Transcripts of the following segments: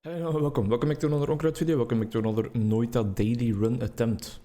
Hello, welcome back to another Onkruid video, welcome back to another Noita daily run attempt.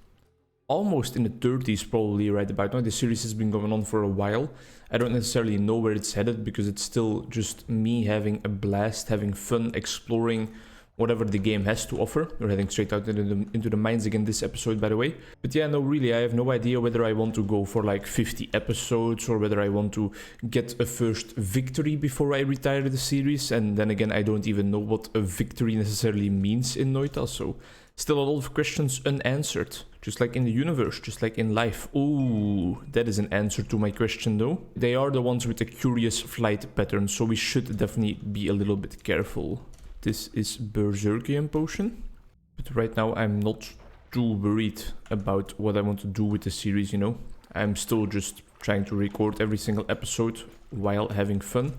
Almost in the 30s probably right about now. This series has been going on for a while. I don't necessarily know where it's headed because it's still just me having a blast, having fun, exploring whatever the game has to offer. We're heading straight out into the mines again this episode, by the way. But yeah, no, really, I have no idea whether I want to go for like 50 episodes or whether I want to get a first victory before I retire the series. And then again, I don't even know what a victory necessarily means in Noita, so still a lot of questions unanswered. Just like in the universe, just like in life. Ooh, that is an answer to my question though. They are the ones with a curious flight pattern, so we should definitely be a little bit careful. This is Berserkian potion, but right now I'm not too worried about what I want to do with the series, you know. I'm still just trying to record every single episode while having fun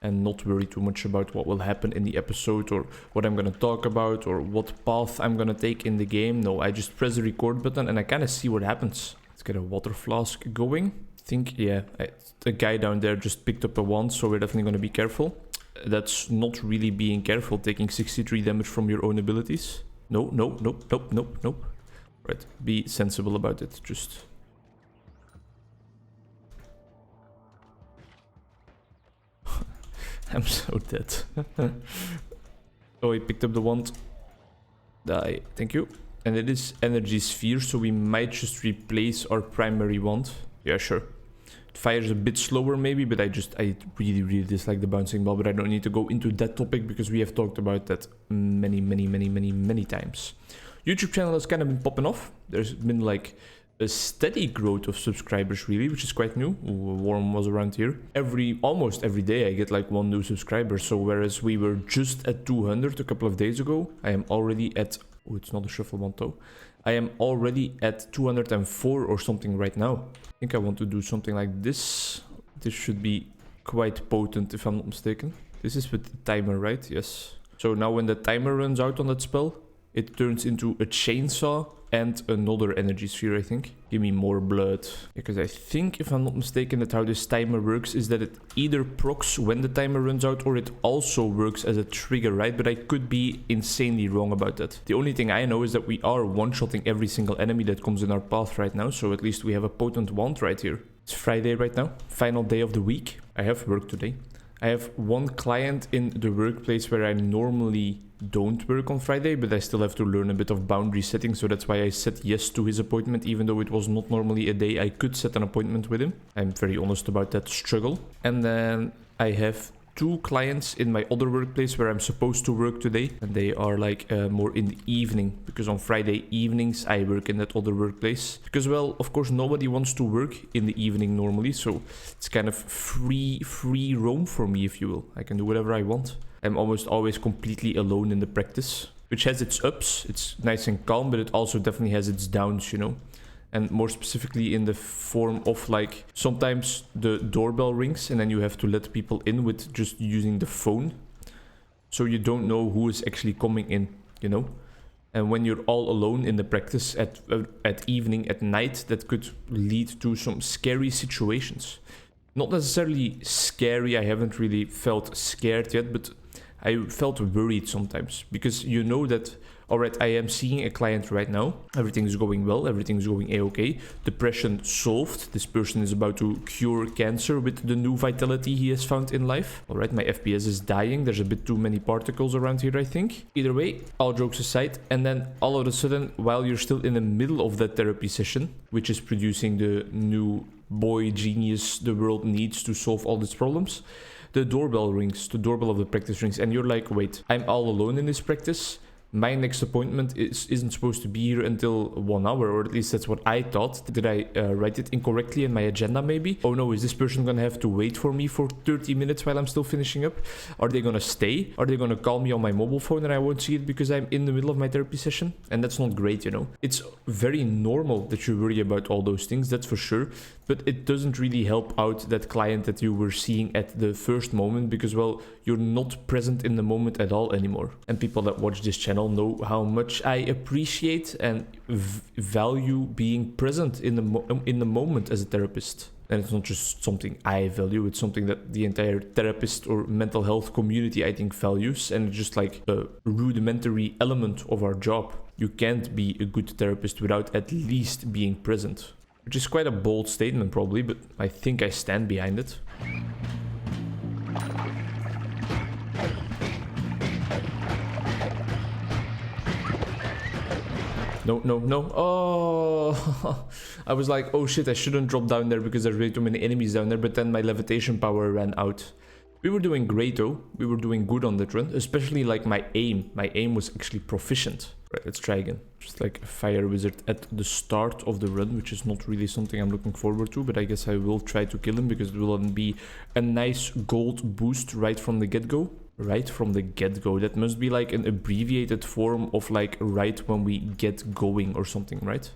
and not worry too much about what will happen in the episode or what I'm gonna talk about or what path I'm gonna take in the game. No, I just press the record button and I kind of see what happens. Let's get a water flask going. I think, yeah, the guy down there just picked up a wand, so we're definitely gonna be careful. That's not really being careful, taking 63 damage from your own abilities. No. Right, be sensible about it, just... I'm so dead. Oh, he picked up the wand. Die, thank you. And it is energy sphere, so we might just replace our primary wand. Yeah, sure. Fires a bit slower maybe, but I really dislike the bouncing ball, but I don't need to go into that topic because we have talked about that many times. YouTube channel has kind of been popping off. There's been like a steady growth of subscribers really, which is quite new. Warm was around here. Almost every day I get like one new subscriber, so whereas we were just at 200 a couple of days ago, I am already at... Oh, it's not a shuffle one though. I am already at 204 or something right now. I think I want to do something like this. This should be quite potent if I'm not mistaken. This is with the timer, right? Yes. So now when the timer runs out on that spell, it turns into a chainsaw and another energy sphere, I think. Give me more blood. Because I think, if I'm not mistaken, that how this timer works is that it either procs when the timer runs out or it also works as a trigger, right? But I could be insanely wrong about that. The only thing I know is that we are one-shotting every single enemy that comes in our path right now, so at least we have a potent wand right here. It's Friday right now, final day of the week. I have work today. I have one client in the workplace where I normally don't work on Friday, but I still have to learn a bit of boundary setting, so that's why I said yes to his appointment, even though it was not normally a day I could set an appointment with him. I'm very honest about that struggle. And then I have two clients in my other workplace where I'm supposed to work today, and they are like more in the evening, because on Friday evenings I work in that other workplace. Because, well, of course nobody wants to work in the evening normally, so it's kind of free roam for me, if you will. I can do whatever I want. I'm almost always completely alone in the practice, which has its ups. It's nice and calm, but it also definitely has its downs, you know. And more specifically in the form of like sometimes the doorbell rings and then you have to let people in with just using the phone. So you don't know who is actually coming in, you know. And when you're all alone in the practice at evening, at night, that could lead to some scary situations. Not necessarily scary, I haven't really felt scared yet, but I felt worried sometimes, because you know that, alright, I am seeing a client right now, everything is going well, everything is going a-okay, depression solved, this person is about to cure cancer with the new vitality he has found in life. Alright, my FPS is dying, there's a bit too many particles around here, I think. Either way, all jokes aside, and then all of a sudden, while you're still in the middle of that therapy session, which is producing the new boy genius the world needs to solve all its problems, the doorbell rings, the doorbell of the practice rings, and you're like, wait, I'm all alone in this practice. My next appointment isn't supposed to be here until 1 hour, or at least that's what I thought. Did I write it incorrectly in my agenda maybe? Oh no, is this person gonna have to wait for me for 30 minutes while I'm still finishing up? Are they gonna stay? Are they gonna call me on my mobile phone and I won't see it because I'm in the middle of my therapy session? And that's not great, you know. It's very normal that you worry about all those things, that's for sure. But it doesn't really help out that client that you were seeing at the first moment because, well, you're not present in the moment at all anymore. And people that watch this channel know how much I appreciate and value being present in the moment as a therapist. And it's not just something I value, it's something that the entire therapist or mental health community, I think, values. And it's just like a rudimentary element of our job. You can't be a good therapist without at least being present. Which is quite a bold statement probably, but I think I stand behind it. No, no, no. Oh, I was like, oh shit, I shouldn't drop down there because there's way too many enemies down there, but then my levitation power ran out. We were doing great though. We were doing good on that run, especially like my aim. My aim was actually proficient. Right, let's try again. Just like a fire wizard at the start of the run, which is not really something I'm looking forward to, but I guess I will try to kill him because it will then be a nice gold boost right from the get-go. Right from the get-go. That must be like an abbreviated form of like right when we get going or something, right?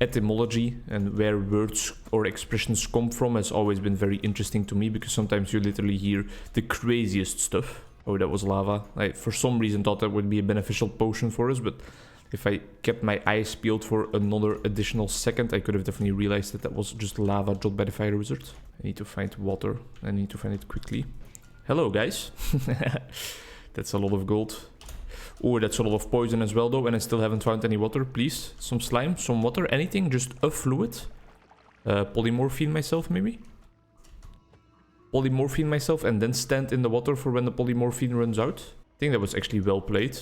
Etymology and where words or expressions come from has always been very interesting to me because sometimes you literally hear the craziest stuff. Oh, that was lava. I for some reason thought that would be a beneficial potion for us, but if I kept my eyes peeled for another additional second, I could have definitely realized that that was just lava dropped by the fire wizard. I need to find water. I need to find it quickly. Hello, guys. That's a lot of gold. Oh, that's a lot of poison as well, though, and I still haven't found any water. Please, some slime, some water, anything, just a fluid. Polymorphine myself, maybe? Polymorphine myself and then stand in the water for when the polymorphine runs out. I think that was actually well played.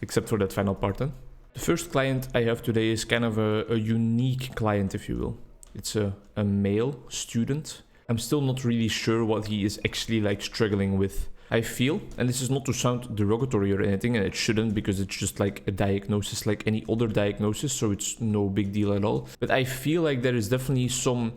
Except for that final part, then. The first client I have today is kind of a unique client, if you will. It's a male student. I'm still not really sure what he is actually like struggling with. I feel, and this is not to sound derogatory or anything, and it shouldn't because it's just like a diagnosis like any other diagnosis, so it's no big deal at all. But I feel like there is definitely some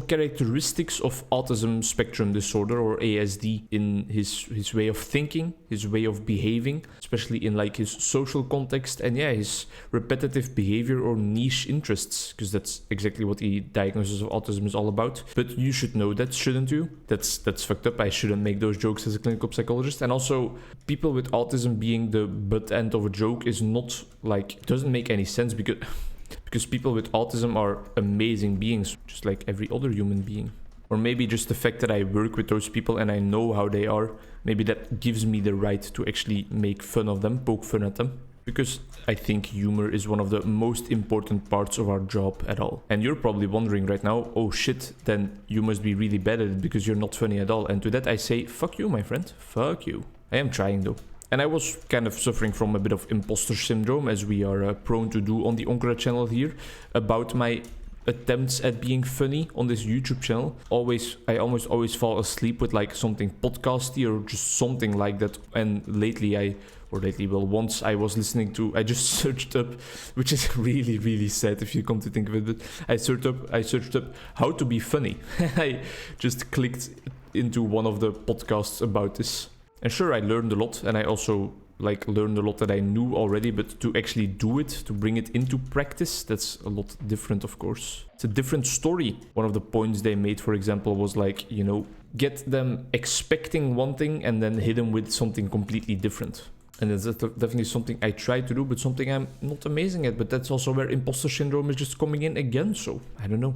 characteristics of autism spectrum disorder or ASD in his way of thinking, his way of behaving, especially in like his social context, and yeah, his repetitive behavior or niche interests, because that's exactly what the diagnosis of autism is all about. But you should know that, shouldn't you? That's fucked up. I shouldn't make those jokes as a clinical psychologist. And also, people with autism being the butt end of a joke is not like, doesn't make any sense because people with autism are amazing beings, just like every other human being. Or maybe just the fact that I work with those people and I know how they are, maybe that gives me the right to actually make fun of them, poke fun at them. Because I think humor is one of the most important parts of our job at all. And you're probably wondering right now, oh shit, then you must be really bad at it because you're not funny at all. And to that I say, fuck you, my friend, fuck you. I am trying though. And I was kind of suffering from a bit of imposter syndrome, as we are prone to do on the Onkruid channel here, about my attempts at being funny on this YouTube channel. I almost always fall asleep with like something podcasty or just something like that. And once I was listening to, I just searched up, which is really, really sad if you come to think of it, but I searched up how to be funny. I just clicked into one of the podcasts about this. And sure, I learned a lot, and I also like learned a lot that I knew already, but to actually do it, to bring it into practice, that's a lot different, of course. It's a different story. One of the points they made, for example, was like, you know, get them expecting one thing and then hit them with something completely different. And that's definitely something I try to do, but something I'm not amazing at. But that's also where imposter syndrome is just coming in again, so I don't know.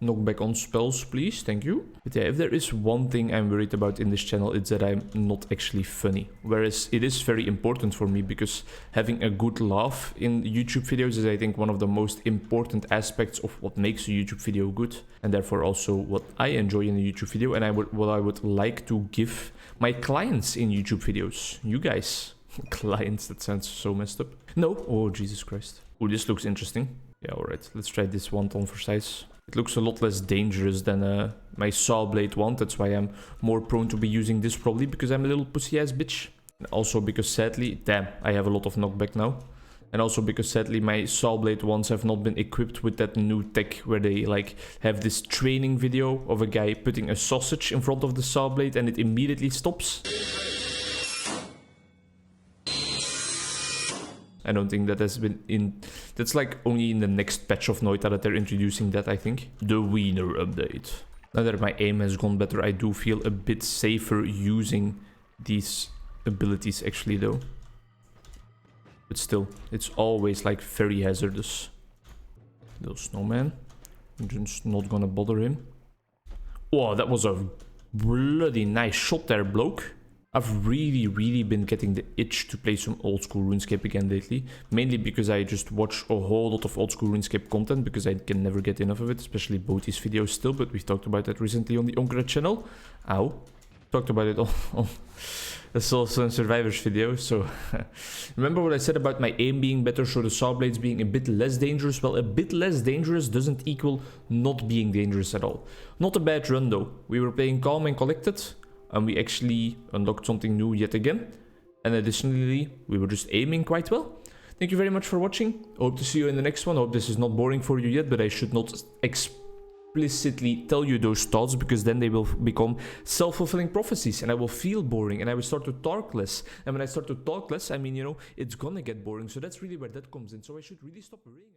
Knock back on spells, please. Thank you. But yeah, if there is one thing I'm worried about in this channel, it's that I'm not actually funny. Whereas it is very important for me because having a good laugh in YouTube videos is, I think, one of the most important aspects of what makes a YouTube video good. And therefore also what I enjoy in a YouTube video and what I would like to give my clients in YouTube videos. You guys. Clients, that sounds so messed up. No. Oh, Jesus Christ. Oh, this looks interesting. Yeah, alright, let's try this wand for size. It looks a lot less dangerous than my saw blade wand. That's why I'm more prone to be using this probably, because I'm a little pussy-ass bitch. And also because sadly, damn, I have a lot of knockback now. And also because sadly my saw blade wands have not been equipped with that new tech where they like have this training video of a guy putting a sausage in front of the saw blade and it immediately stops. I don't think that has been in... That's like only in the next patch of Noita that they're introducing that, I think. The wiener update. Now that my aim has gone better, I do feel a bit safer using these abilities actually though. But still, it's always like very hazardous. Little snowman. I'm just not gonna bother him. Oh, that was a bloody nice shot there, bloke. I've really been getting the itch to play some old school RuneScape again lately. Mainly because I just watch a whole lot of old school RuneScape content because I can never get enough of it, especially Boti's videos still, but we've talked about that recently on the Onkruid channel. Ow. Talked about it on that's also a Survivors video, so remember what I said about my aim being better, so the saw blades being a bit less dangerous? Well, a bit less dangerous doesn't equal not being dangerous at all. Not a bad run though. We were playing calm and collected, and we actually unlocked something new yet again. And additionally, we were just aiming quite well. Thank you very much for watching. Hope to see you in the next one. Hope this is not boring for you yet, but I should not explicitly tell you those thoughts, because then they will become self-fulfilling prophecies and I will feel boring and I will start to talk less. And when I start to talk less, I mean, you know, it's gonna get boring. So that's really where that comes in. So I should really stop worrying.